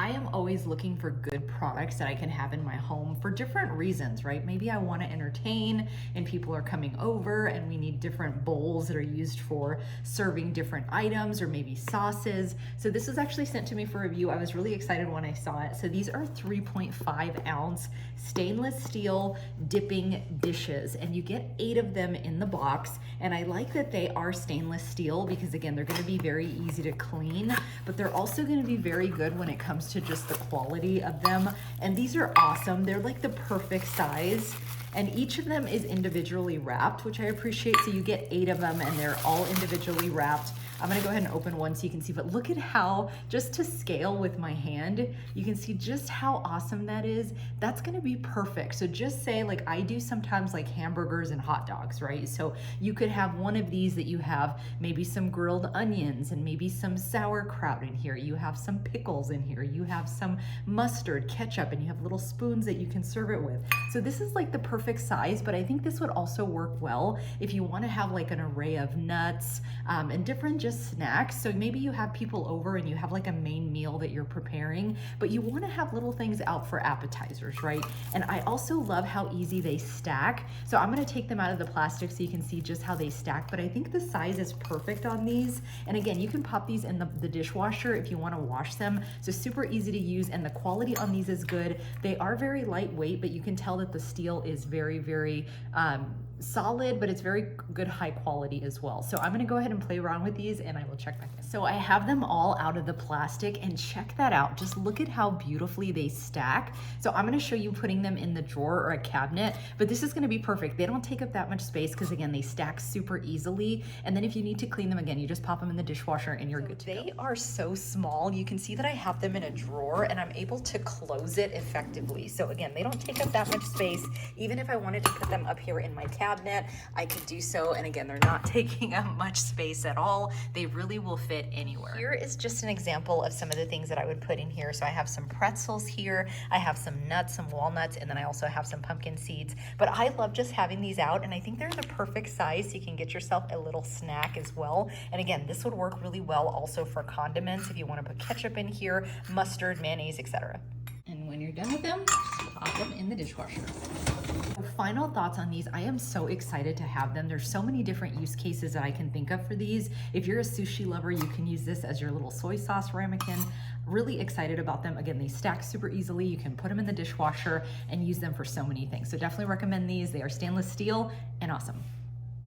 I am always looking for good products that I can have in my home for different reasons, right? Maybe I want to entertain and people are coming over and we need different bowls that are used for serving different items or maybe sauces. So this was actually sent to me for review. I was really excited when I saw it. So these are 3.5oz stainless steel dipping dishes, and you get 8 of them in the box. And I like that they are stainless steel because again, they're going to be very easy to clean, but they're also going to be very good when it comes to just the quality of them. And these are awesome. They're like the perfect size. And each of them is individually wrapped, which I appreciate. So you get 8 of them and they're all individually wrapped. I'm gonna go ahead and open one so you can see, but look at how, just to scale with my hand, you can see just how awesome that is. That's gonna be perfect. So just say, like I do sometimes, like hamburgers and hot dogs, right? So you could have one of these that you have maybe some grilled onions and maybe some sauerkraut in here. You have some pickles in here. You have some mustard, ketchup, and you have little spoons that you can serve it with. So this is like the perfect size, but I think this would also work well if you wanna have like an array of nuts and different just snacks. So maybe you have people over and you have like a main meal that you're preparing, but you want to have little things out for appetizers, right? And I also love how easy they stack. So I'm going to take them out of the plastic so you can see just how they stack, but I think the size is perfect on these. And again, you can pop these in the dishwasher if you want to wash them. So super easy to use, and the quality on these is good. They are very lightweight, but you can tell that the steel is very, very solid, but it's very good high quality as well. So I'm gonna go ahead and play around with these and I will check back in. So I have them all out of the plastic, and check that out. Just look at how beautifully they stack. So I'm gonna show you putting them in the drawer or a cabinet, but this is gonna be perfect. They don't take up that much space because again, they stack super easily. And then if you need to clean them again, you just pop them in the dishwasher and you're good to go. They are so small. You can see that I have them in a drawer and I'm able to close it effectively. So again, they don't take up that much space. Even if I wanted to put them up here in my cabinet, I could do so. And again, they're not taking up much space at all. They really will fit anywhere. Here is just an example of some of the things that I would put in here. So I have some pretzels here. I have some nuts, some walnuts, and then I also have some pumpkin seeds. But I love just having these out, and I think they're the perfect size so you can get yourself a little snack as well. And again, this would work really well also for condiments if you want to put ketchup in here, mustard, mayonnaise, etc. And when you're done with them, just pop them in the dishwasher. Final thoughts on these. I am so excited to have them. There's so many different use cases that I can think of for these. If you're a sushi lover, you can use this as your little soy sauce ramekin. Really excited about them. Again, they stack super easily. You can put them in the dishwasher and use them for so many things. So definitely recommend these. They are stainless steel and awesome.